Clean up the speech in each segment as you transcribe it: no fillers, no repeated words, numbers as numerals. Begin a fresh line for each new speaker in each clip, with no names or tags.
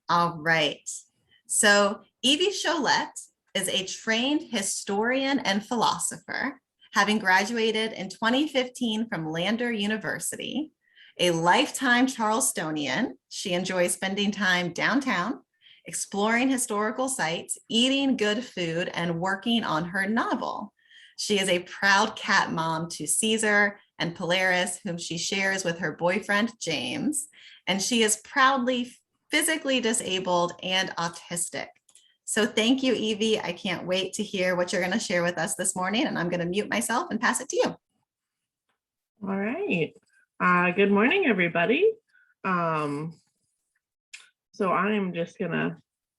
All right. So Evie Sholette is a trained historian and philosopher, having graduated in 2015 from Lander University. A lifetime Charlestonian, she enjoys spending time downtown, exploring historical sites, eating good food, and working on her novel. She is a proud cat mom to Caesar and Polaris, whom she shares with her boyfriend, James, and she is proudly physically disabled and autistic. So thank you, Evie. I can't wait to hear what you're going to share with us this morning, and I'm going to mute myself and pass it to you.
All right. Good morning, everybody. So I'm just going to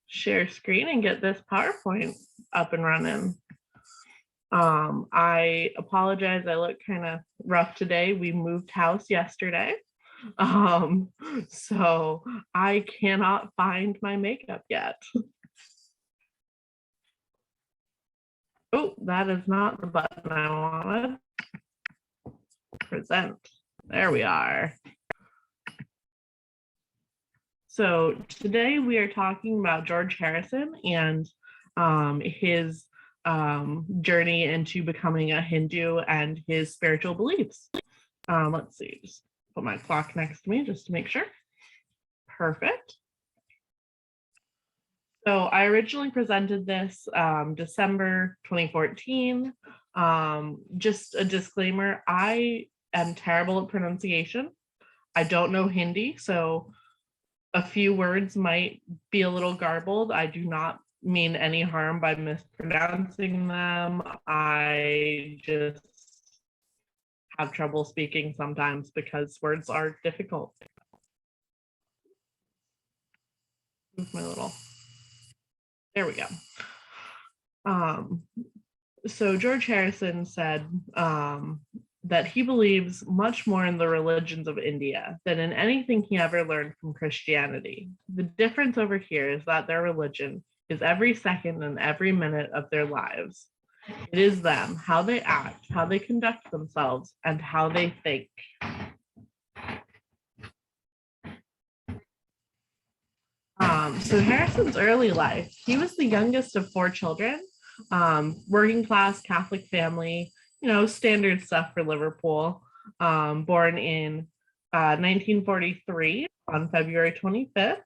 share screen and get this PowerPoint up and running. I apologize. I look kind of rough today. We moved house yesterday. So I cannot find my makeup yet. Oh, that is not the button I wanted. Present. There we are. So today we are talking about George Harrison and his journey into becoming a Hindu and his spiritual beliefs. Let's see, just put my clock next to me just to make sure. Perfect. So I originally presented this December 2014. Just a disclaimer, I am terrible at pronunciation. I don't know Hindi, so a few words might be a little garbled. I do not mean any harm by mispronouncing them. I just have trouble speaking sometimes because words are difficult. Move my little. There we go. So George Harrison said that he believes much more in the religions of India than in anything he ever learned from Christianity. The difference over here is that their religion is every second and every minute of their lives. It is them, how they act, how they conduct themselves, and how they think. So Harrison's early life, he was the youngest of 4 children, working class Catholic family, standard stuff for Liverpool, born in 1943 on February 25th.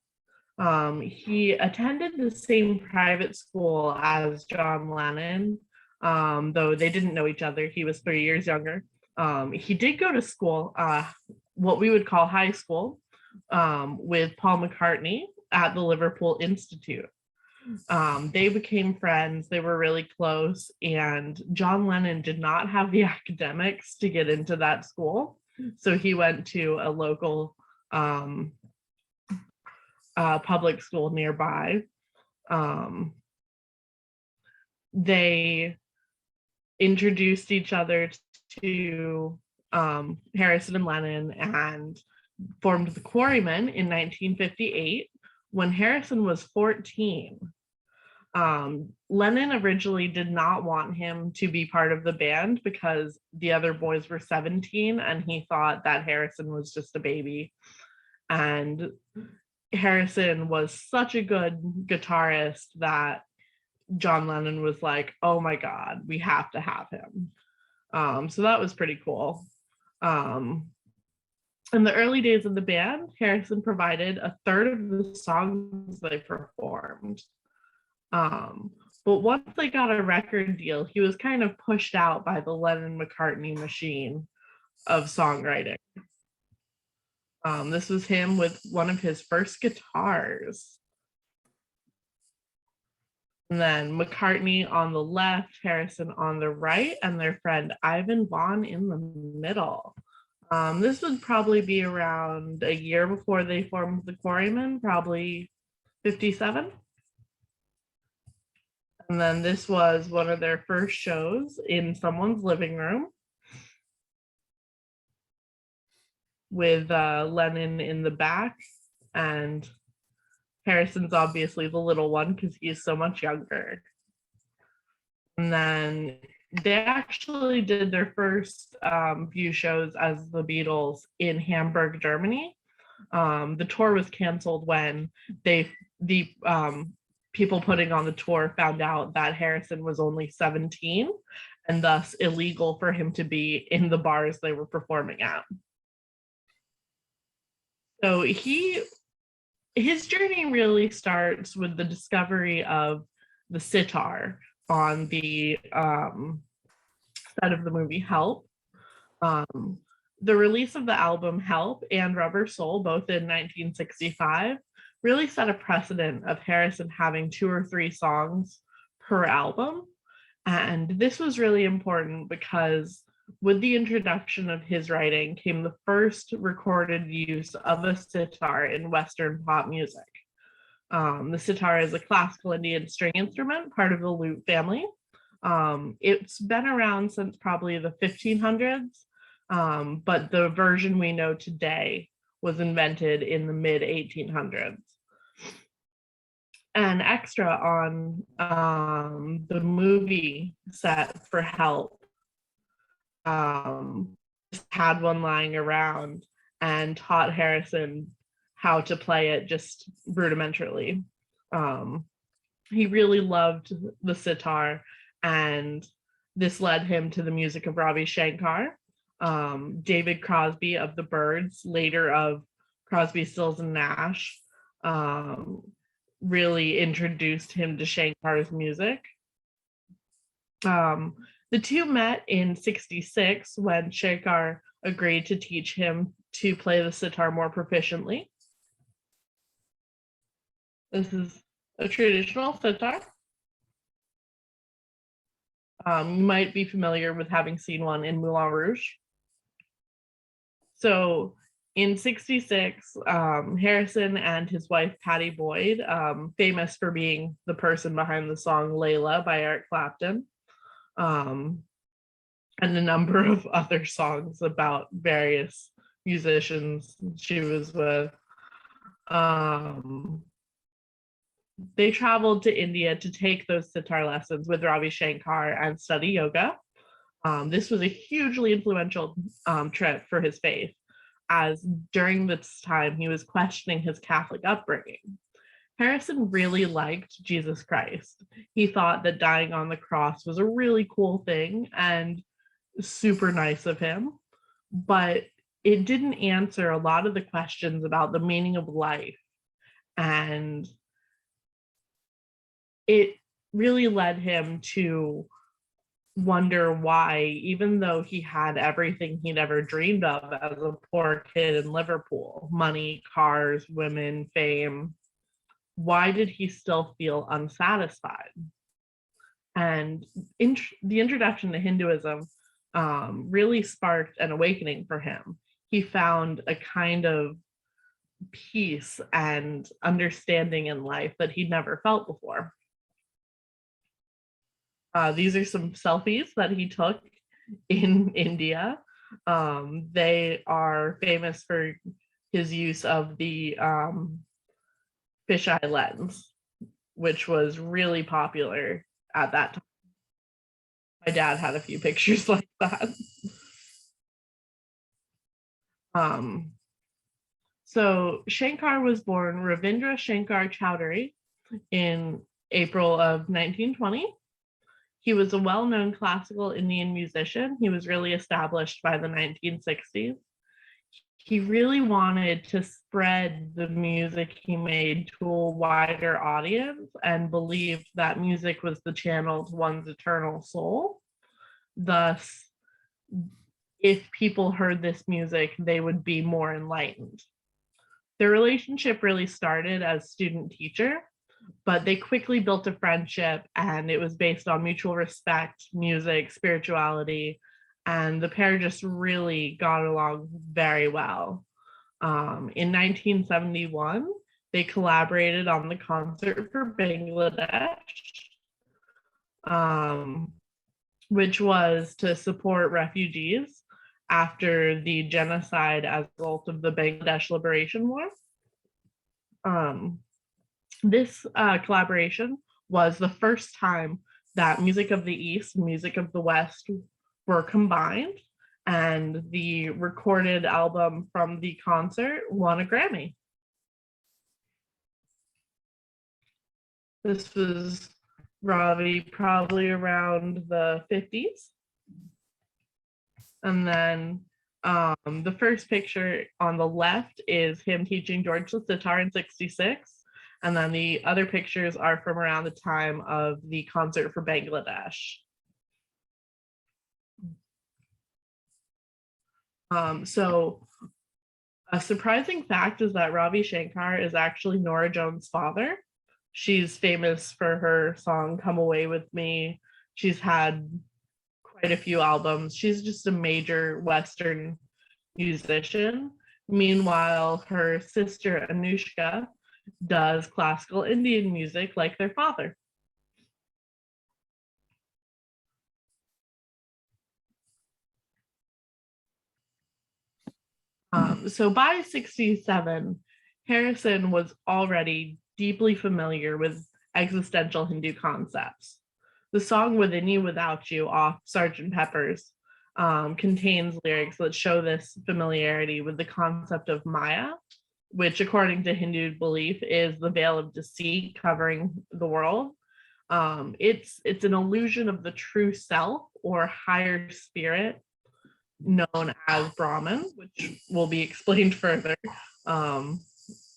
He attended the same private school as John Lennon, though they didn't know each other. He was 3 years younger. He did go to school, what we would call high school, with Paul McCartney at the Liverpool Institute. They became friends, they were really close, and John Lennon did not have the academics to get into that school, so he went to a local public school nearby. They introduced each other to Harrison and Lennon and formed the Quarrymen in 1958 when Harrison was 14. Lennon originally did not want him to be part of the band because the other boys were 17 and he thought that Harrison was just a baby. And Harrison was such a good guitarist that John Lennon was like, oh my God, we have to have him. So that was pretty cool. In the early days of the band, Harrison provided a third of the songs they performed. But once they got a record deal, he was kind of pushed out by the Lennon-McCartney machine of songwriting. This was him with one of his first guitars. And then McCartney on the left, Harrison on the right, and their friend Ivan Vaughn in the middle. This would probably be around a year before they formed the Quarrymen, probably 57. And then this was one of their first shows in someone's living room with Lennon in the back, and Harrison's obviously the little one because he's so much younger. And then they actually did their first few shows as the Beatles in Hamburg, Germany. The tour was canceled when they the people putting on the tour found out that Harrison was only 17 and thus illegal for him to be in the bars they were performing at. So his journey really starts with the discovery of the sitar on the set of the movie Help. The release of the album Help and Rubber Soul, both in 1965, really set a precedent of Harrison having 2 or 3 songs per album. And this was really important because with the introduction of his writing came the first recorded use of a sitar in Western pop music. The sitar is a classical Indian string instrument, part of the lute family. It's been around since probably the 1500s, but the version we know today was invented in the mid 1800s. An extra on the movie set for Help had one lying around and taught Harrison how to play it just rudimentarily. He really loved the sitar, and this led him to the music of Ravi Shankar, David Crosby of the Byrds, later of Crosby, Stills and Nash, really introduced him to Shankar's music. The two met in '66 when Shankar agreed to teach him to play the sitar more proficiently. This is a traditional sitar. You might be familiar with having seen one in Moulin Rouge. So in '66, Harrison and his wife, Pattie Boyd, famous for being the person behind the song Layla by Eric Clapton, and a number of other songs about various musicians she was with. They traveled to India to take those sitar lessons with Ravi Shankar and study yoga. This was a hugely influential trip for his faith, as during this time he was questioning his Catholic upbringing. Harrison really liked Jesus Christ. He thought that dying on the cross was a really cool thing and super nice of him, but it didn't answer a lot of the questions about the meaning of life. And it really led him to wonder why, even though he had everything he'd ever dreamed of as a poor kid in Liverpool, money, cars, women, fame, why did he still feel unsatisfied? And the introduction to Hinduism really sparked an awakening for him. He found a kind of peace and understanding in life that he'd never felt before. These are some selfies that he took in India. They are famous for his use of the fisheye lens, which was really popular at that time. My dad had a few pictures like that. So Shankar was born Ravindra Shankar Chowdhury in April of 1920. He was a well-known classical Indian musician. He was really established by the 1960s. He really wanted to spread the music he made to a wider audience and believed that music was the channel to one's eternal soul. Thus, if people heard this music, they would be more enlightened. Their relationship really started as student-teacher, but they quickly built a friendship, and it was based on mutual respect, music, spirituality, and the pair just really got along very well. In 1971, they collaborated on the concert for Bangladesh, which was to support refugees after the genocide as a result of the Bangladesh Liberation War. This collaboration was the first time that music of the East and music of the West were combined, and the recorded album from the concert won a Grammy. This was Ravi probably around the 50s. And then the first picture on the left is him teaching George the sitar in 66. And then the other pictures are from around the time of the concert for Bangladesh. So a surprising fact is that Ravi Shankar is actually Norah Jones' father. She's famous for her song Come Away With Me. She's had quite a few albums. She's just a major Western musician. Meanwhile, her sister Anushka does classical Indian music like their father. So by 67, Harrison was already deeply familiar with existential Hindu concepts. The song Within You, Without You off Sgt. Pepper's contains lyrics that show this familiarity with the concept of Maya, which according to Hindu belief is the veil of deceit covering the world. It's an illusion of the true self or higher spirit known as Brahman, which will be explained further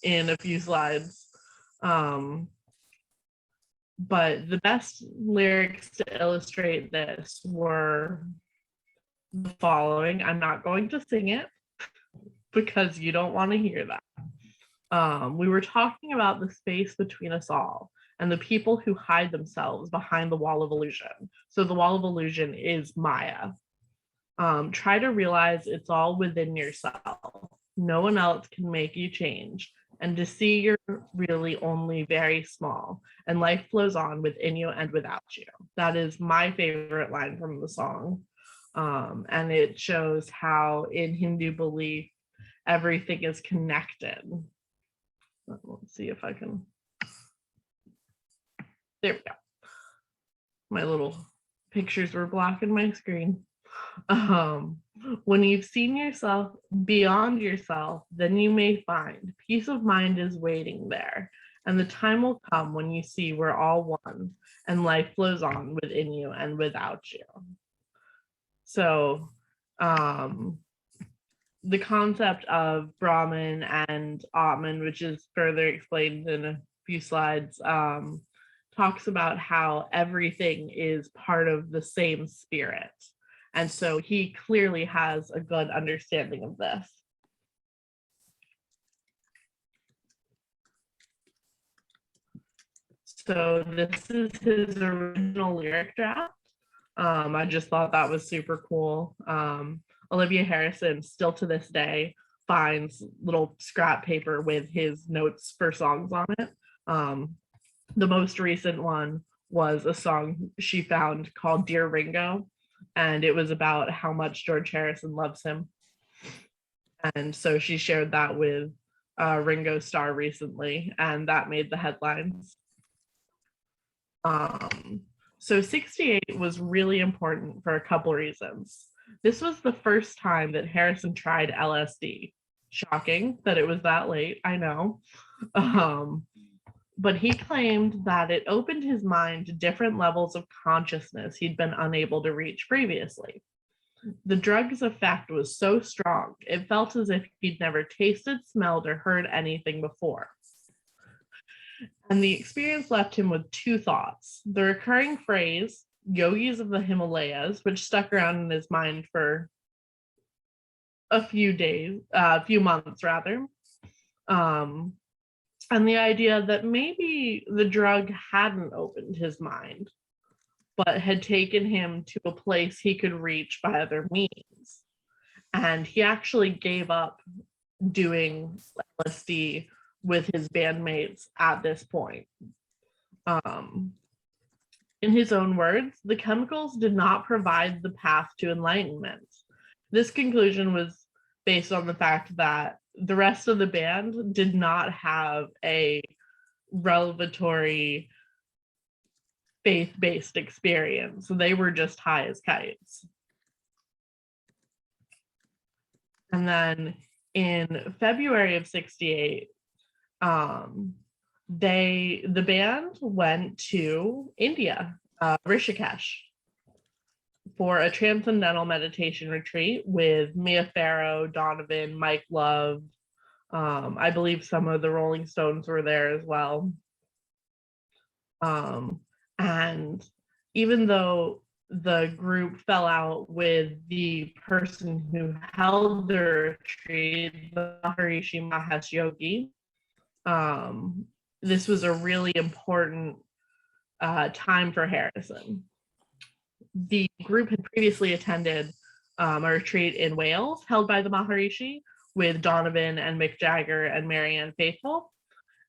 in a few slides. But the best lyrics to illustrate this were the following. I'm not going to sing it because you don't want to hear that. We were talking about the space between us all and the people who hide themselves behind the wall of illusion. So the wall of illusion is Maya. Try to realize it's all within yourself. No one else can make you change. And to see you're really only very small, and life flows on within you and without you. That is my favorite line from the song. And it shows how in Hindu belief, everything is connected. Let's see if I can. There we go. My little pictures were blocking my screen. When you've seen yourself beyond yourself, then you may find peace of mind is waiting there. And the time will come when you see we're all one and life flows on within you and without you. So the concept of Brahman and Atman, which is further explained in a few slides, talks about how everything is part of the same spirit. And so he clearly has a good understanding of this. So this is his original lyric draft. I just thought that was super cool. Olivia Harrison still to this day finds little scrap paper with his notes for songs on it. The most recent one was a song she found called Dear Ringo, and it was about how much George Harrison loves him. And so she shared that with Ringo Starr recently, and that made the headlines. So 68 was really important for a couple reasons. This was the first time that Harrison tried LSD. Shocking that it was that late, I know. But he claimed that it opened his mind to different levels of consciousness he'd been unable to reach previously. The drug's effect was so strong, it felt as if he'd never tasted, smelled, or heard anything before. And the experience left him with two thoughts. The recurring phrase, yogis of the Himalayas, which stuck around in his mind for a few months rather. And the idea that maybe the drug hadn't opened his mind, but had taken him to a place he could reach by other means. And he actually gave up doing LSD with his bandmates at this point. In his own words, the chemicals did not provide the path to enlightenment. This conclusion was based on the fact that the rest of the band did not have a revelatory faith-based experience. So they were just high as kites. And then in February of 68, The band went to India, Rishikesh, for a transcendental meditation retreat with Mia Farrow, Donovan, Mike Love. I believe some of the Rolling Stones were there as well. And even though the group fell out with the person who held the retreat, the Maharishi Mahesh Yogi, this was a really important time for Harrison. The group had previously attended a retreat in Wales held by the Maharishi with Donovan and Mick Jagger and Marianne Faithfull.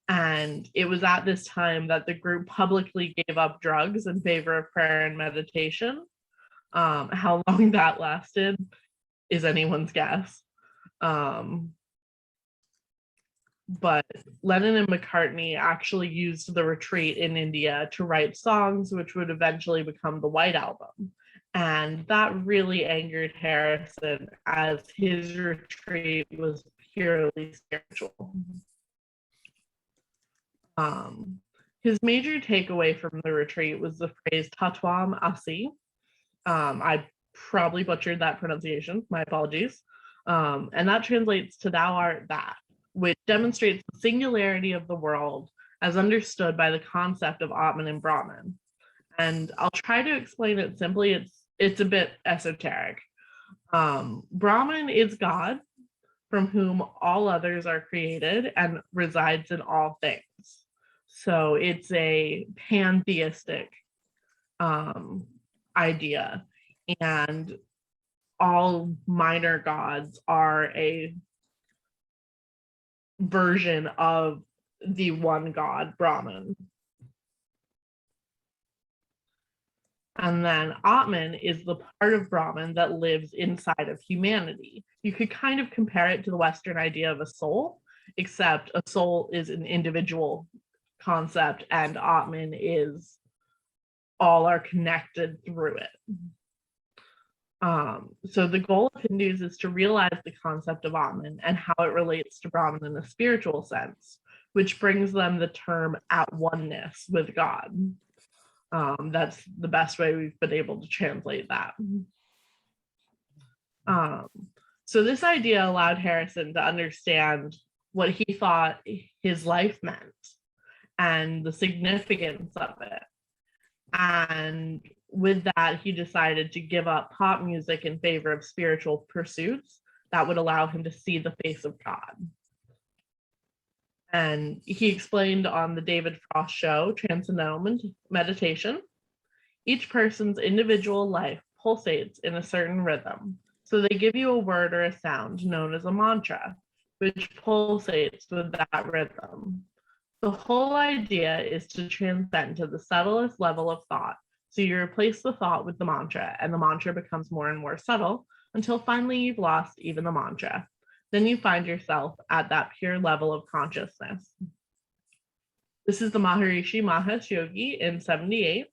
And it was at this time that the group publicly gave up drugs in favor of prayer and meditation. How long that lasted is anyone's guess. But Lennon and McCartney actually used the retreat in India to write songs, which would eventually become the White Album. And that really angered Harrison, as his retreat was purely spiritual. His major takeaway from the retreat was the phrase Tatam Asi. I probably butchered that pronunciation, my apologies. And that translates to thou art that, which demonstrates the singularity of the world as understood by the concept of Atman and Brahman. And I'll try to explain it simply. It's a bit esoteric. Brahman is God, from whom all others are created and resides in all things. So it's a pantheistic idea, and all minor gods are a version of the one god, Brahman. And then Atman is the part of Brahman that lives inside of humanity. You could kind of compare it to the Western idea of a soul, except a soul is an individual concept and Atman is all are connected through it. So the goal of Hindus is to realize the concept of Atman and how it relates to Brahman in a spiritual sense, which brings them the term at oneness with God. That's the best way we've been able to translate that. So this idea allowed Harrison to understand what he thought his life meant and the significance of it. And with that, he decided to give up pop music in favor of spiritual pursuits that would allow him to see the face of God. And he explained on the David Frost show, Transcendental Meditation, each person's individual life pulsates in a certain rhythm. So they give you a word or a sound known as a mantra, which pulsates with that rhythm. The whole idea is to transcend to the subtlest level of thought. So you replace the thought with the mantra, and the mantra becomes more and more subtle until finally you've lost even the mantra. Then you find yourself at that pure level of consciousness. This is the Maharishi Mahesh Yogi in 78.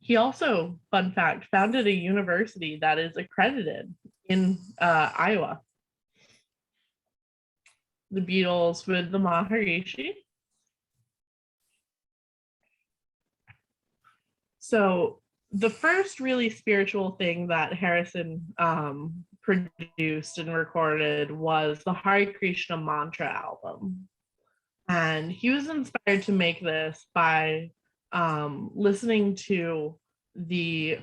He also, fun fact, founded a university that is accredited in Iowa. The Beatles with the Maharishi. So the first really spiritual thing that Harrison produced and recorded was the Hare Krishna mantra album. And he was inspired to make this by listening to the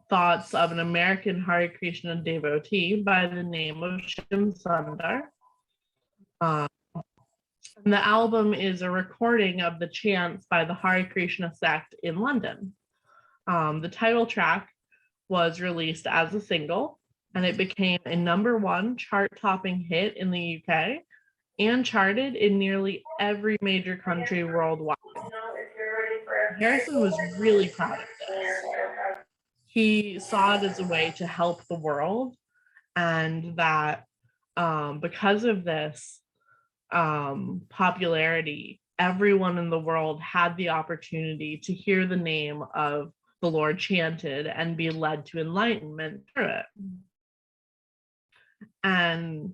thoughts of an American Hare Krishna devotee by the name of Shim Sundar. And the album is a recording of the chants by the Hare Krishna sect in London. The title track was released as a single, and it became a #1 chart-topping hit in the UK and charted in nearly every major country worldwide. Harrison was really proud of this. He saw it as a way to help the world, and that because of this popularity, everyone in the world had the opportunity to hear the name of the Lord chanted and be led to enlightenment through it. And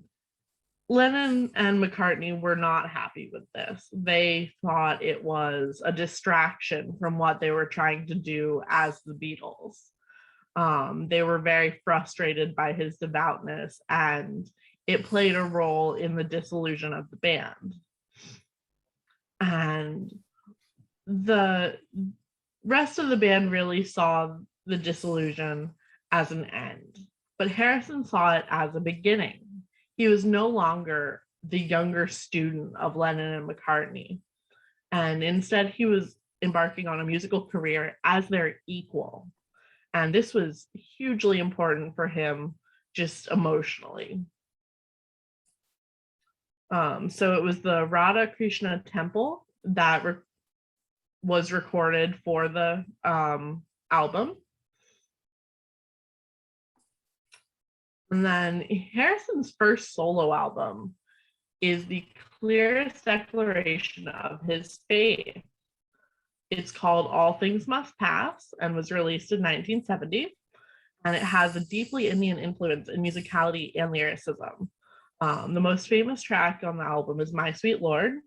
Lennon and McCartney were not happy with this. They thought it was a distraction from what they were trying to do as the Beatles. They were very frustrated by his devoutness, and it played a role in the dissolution of the band. And the rest of the band really saw the dissolution as an end, but Harrison saw it as a beginning. He was no longer the younger student of Lennon and McCartney, and instead he was embarking on a musical career as their equal. And this was hugely important for him just emotionally. So it was the Radha Krishna temple that was recorded for the album. And then Harrison's first solo album is the clearest declaration of his faith. It's called All Things Must Pass and was released in 1970. And it has a deeply Indian influence in musicality and lyricism. The most famous track on the album is My Sweet Lord.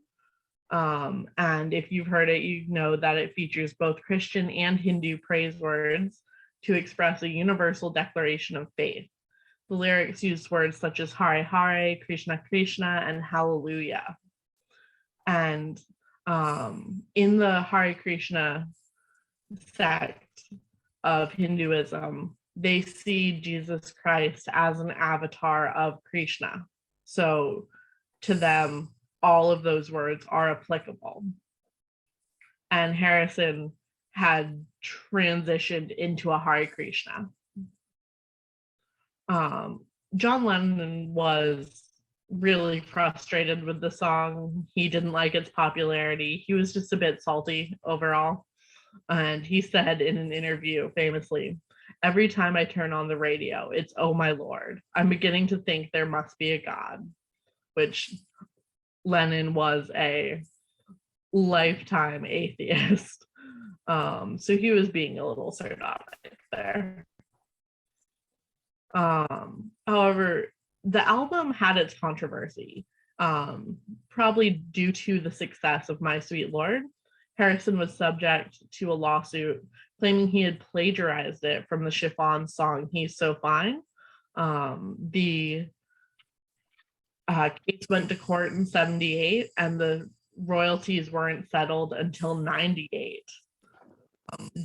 And if you've heard it, you know that it features both Christian and Hindu praise words to express a universal declaration of faith. The lyrics use words such as Hare Hare, Krishna Krishna, and Hallelujah. And in the Hare Krishna sect of Hinduism, they see Jesus Christ as an avatar of Krishna. So to them, all of those words are applicable. And Harrison had transitioned into a Hare Krishna. John Lennon was really frustrated with the song. He didn't like its popularity. He was just a bit salty overall. And he said in an interview famously, "Every time I turn on the radio, it's oh my Lord. I'm beginning to think there must be a God," which Lennon was a lifetime atheist. So he was being a little sardonic there. However, the album had its controversy, probably due to the success of My Sweet Lord. Harrison was subject to a lawsuit claiming he had plagiarized it from the Chiffon song He's So Fine. The case went to court in 78, and the royalties weren't settled until 98.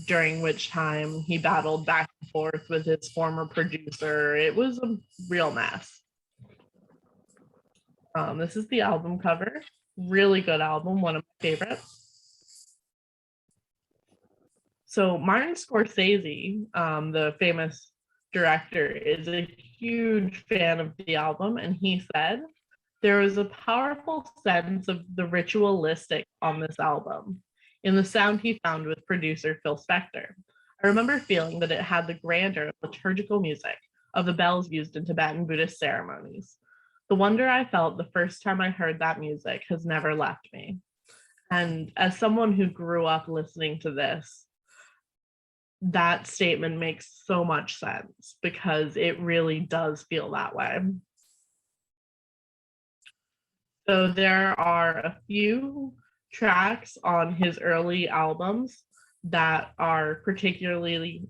During which time he battled back and forth with his former producer. It was a real mess. This is the album cover. Really good album, one of my favorites. So Martin Scorsese, the famous director, is a huge fan of the album, and he said, "There was a powerful sense of the ritualistic on this album in the sound he found with producer Phil Spector. I remember feeling that it had the grandeur of liturgical music, of the bells used in Tibetan Buddhist ceremonies. The wonder I felt the first time I heard that music has never left me." And as someone who grew up listening to this, that statement makes so much sense because it really does feel that way. So there are a few tracks on his early albums that are particularly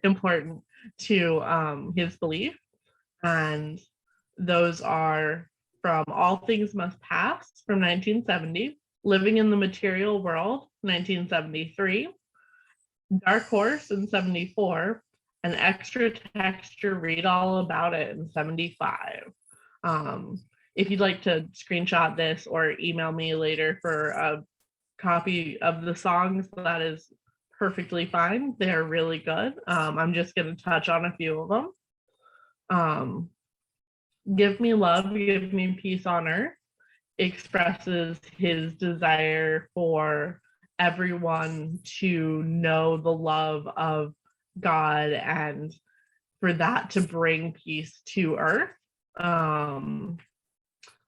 important to his belief, and those are from All Things Must Pass from 1970, Living in the Material World 1973, Dark Horse in 74, and Extra Texture Read All About It in 75. If you'd like to screenshot this or email me later for a copy of the songs, that is perfectly fine. They're really good. I'm just going to touch on a few of them. Give Me Love, Give Me Peace on Earth expresses his desire for everyone to know the love of God and for that to bring peace to earth.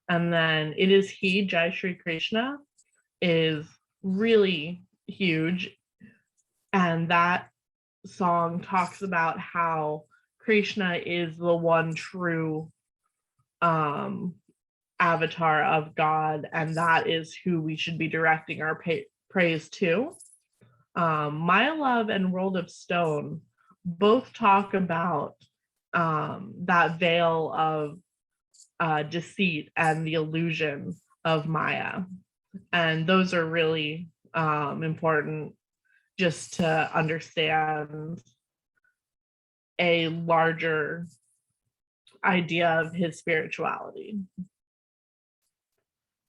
And then It Is He, Jai Shri Krishna, is really huge. And that song talks about how Krishna is the one true avatar of God, and that is who we should be directing our praise to. My Love and World of Stone both talk about that veil of deceit and the illusion of Maya. And those are really important just to understand a larger idea of his spirituality.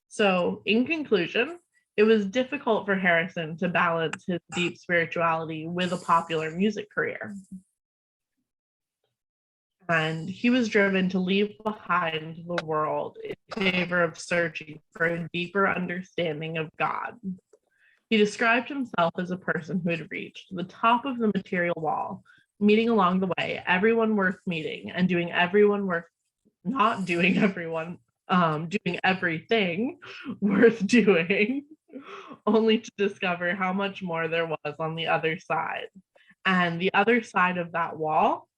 So, in conclusion, it was difficult for Harrison to balance his deep spirituality with a popular music career. And he was driven to leave behind the world in favor of searching for a deeper understanding of God. He described himself as a person who had reached the top of the material wall, meeting along the way everyone worth meeting and doing everyone worth not doing everyone, doing everything worth doing, only to discover how much more there was on the other side. And the other side of that wall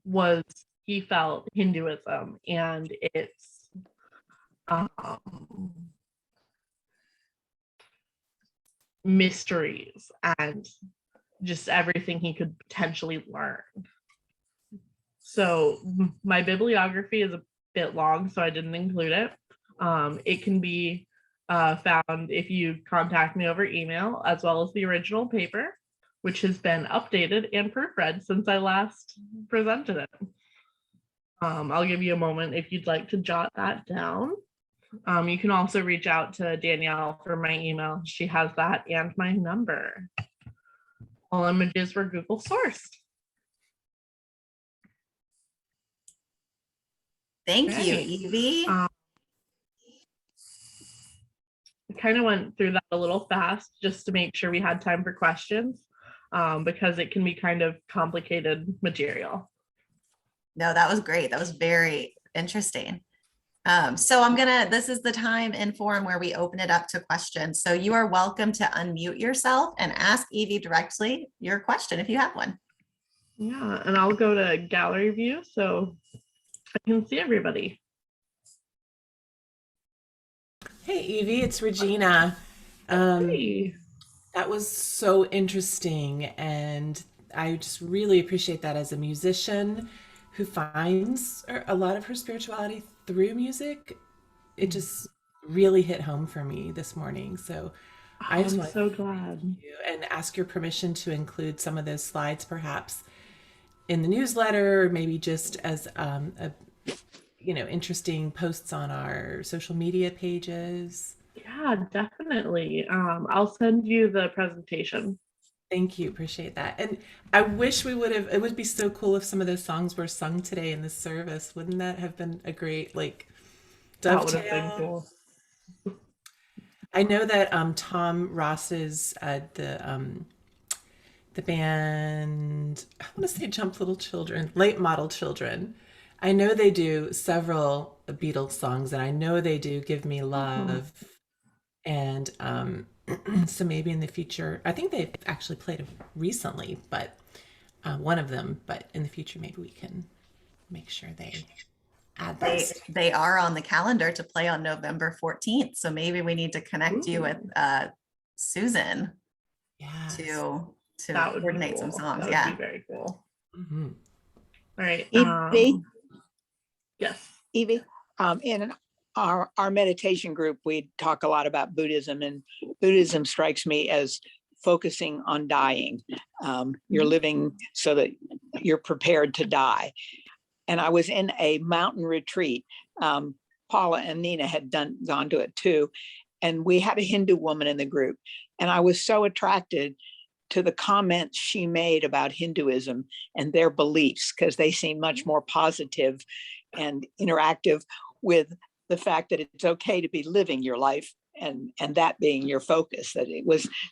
was, he felt, Hinduism and its mysteries and just everything he could potentially learn. So my bibliography is a bit long, so I didn't include it. It can be found if you contact me over email, as well as the original paper, which has been updated and proofread since I last presented it. I'll give you a moment if you'd like to jot that down. You can also reach out to Danielle for my email. She has that and my number. All images were Google sourced.
Thank you, Evie.
I kind of went through that a little fast just to make sure we had time for questions, because it can be kind of complicated material.
No, that was great. That was very interesting. So this is the time and forum where we open it up to questions. So you are welcome to unmute yourself and ask Evie directly your question if you have one.
Yeah, and I'll go to gallery view so I can see everybody.
Hey, Evie, it's Regina.
Hey.
That was so interesting, and I just really appreciate that as a musician who finds a lot of her spirituality through music. It just really hit home for me this morning. So I just
I'm
want
so
to
glad.
thank you and ask your permission to include some of those slides perhaps in the newsletter, or maybe just as interesting posts on our social media pages.
Yeah, definitely. I'll send you the presentation.
Thank you. Appreciate that. And I wish it would be so cool if some of those songs were sung today in this service. Wouldn't that have been a great,
That would have been
dovetail?
cool.
I know that Tom Ross's the band, I want to say Jump Little Children, Late Model Children. I know they do several Beatles songs, and I know they do Give Me Love. And so maybe in the future, I think they've actually played recently, but one of them, but in the future, maybe we can make sure they add this.
They are on the calendar to play on November 14th. So maybe we need to connect you with Susan to coordinate some songs.
That would be very cool.
Mm-hmm.
All right.
Evie?
Yes.
Evie, in our meditation group, we talk a lot about Buddhism, and Buddhism strikes me as focusing on dying. You're living so that you're prepared to die. And I was in a mountain retreat. Paula and Nina had gone to it too. And we had a Hindu woman in the group. And I was so attracted to the comments she made about Hinduism and their beliefs, because they seem much more positive and interactive with the fact that it's okay to be living your life and that being your focus. That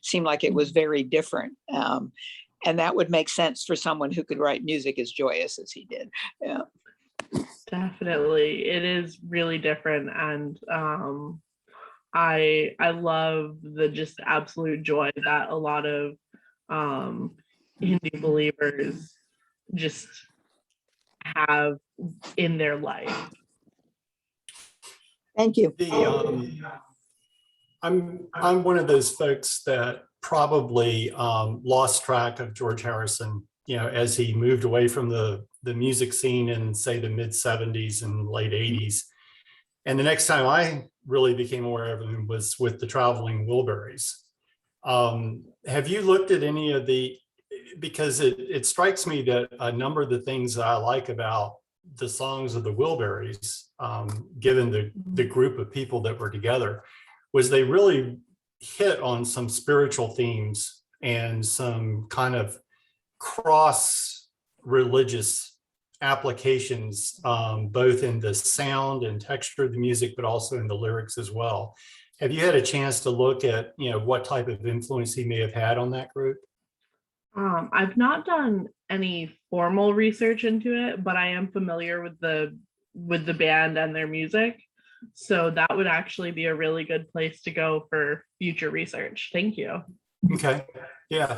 seemed like it was very different. And that would make sense for someone who could write music as joyous as he did. Yeah.
Definitely. It is really different. And I love the just absolute joy that a lot of Hindu believers just have in their life.
Thank you.
I'm one of those folks that probably lost track of George Harrison, as he moved away from the music scene in, say, the mid 70s and late 80s. And the next time I really became aware of him was with the Traveling Wilburys. Have you looked at any of because it strikes me that a number of the things that I like about the songs of the Wilburys, given the group of people that were together, was they really hit on some spiritual themes and some kind of cross religious applications, both in the sound and texture of the music, but also in the lyrics as well. Have you had a chance to look at, what type of influence he may have had on that group?
I've not done any formal research into it, but I am familiar with the band and their music. So that would actually be a really good place to go for future research. Thank you.
Okay. Yeah.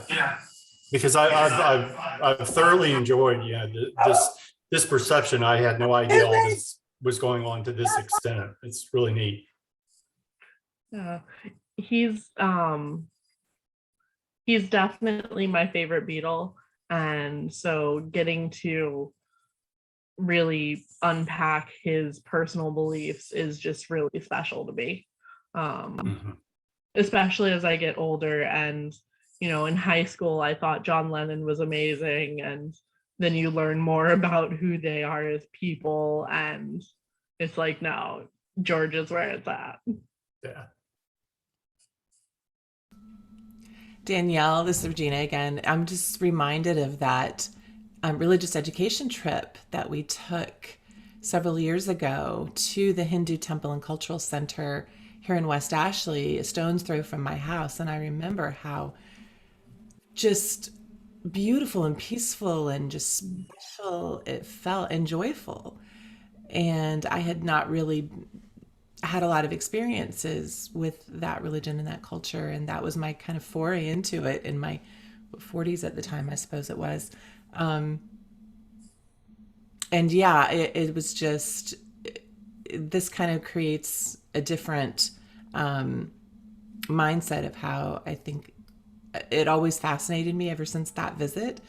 Because I've thoroughly enjoyed, this perception. I had no idea all this was going on to this extent. It's really neat.
He's definitely my favorite Beatle, and so getting to really unpack his personal beliefs is just really special to me, especially as I get older. And in high school I thought John Lennon was amazing, and then you learn more about who they are as people, and it's like, no, George is where it's at.
Yeah.
Danielle, this is Regina again. I'm just reminded of that religious education trip that we took several years ago to the Hindu Temple and Cultural Center here in West Ashley, a stone's throw from my house. And I remember how just beautiful and peaceful and just special it felt, and joyful. And I had not really had a lot of experiences with that religion and that culture, and that was my kind of foray into it in my 40s at the time, I suppose it was. And yeah, it was just, this kind of creates a different mindset of how I think it always fascinated me ever since that visit.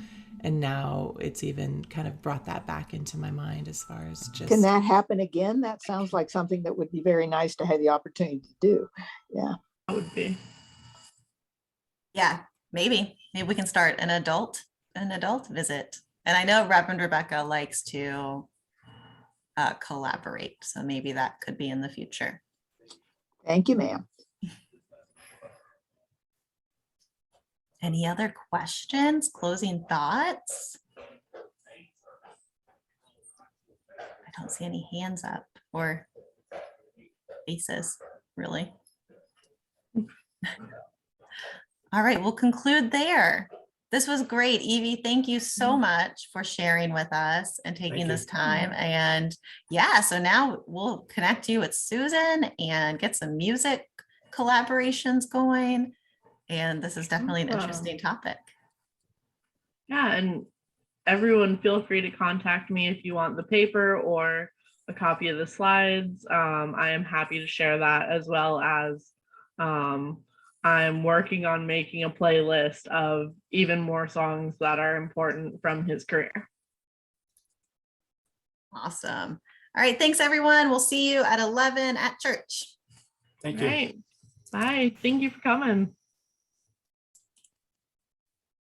And now it's even kind of brought that back into my mind as far as just...
Can that happen again? That sounds like something that would be very nice to have the opportunity to do. Yeah.
That would be.
Yeah, maybe we can start an adult visit. And I know Reverend Rebecca likes to collaborate, so maybe that could be in the future.
Thank you, ma'am.
Any other questions, closing thoughts? I don't see any hands up or faces, really. All right, we'll conclude there. This was great. Evie, thank you so much for sharing with us and taking this time. And yeah, so now we'll connect you with Susan and get some music collaborations going. And this is definitely an interesting topic.
Yeah, and everyone feel free to contact me if you want the paper or a copy of the slides. I am happy to share that, as well as I'm working on making a playlist of even more songs that are important from his career.
Awesome. All right, thanks everyone. We'll see you at 11 at church.
Thank you.
All right. Bye. Thank you for coming.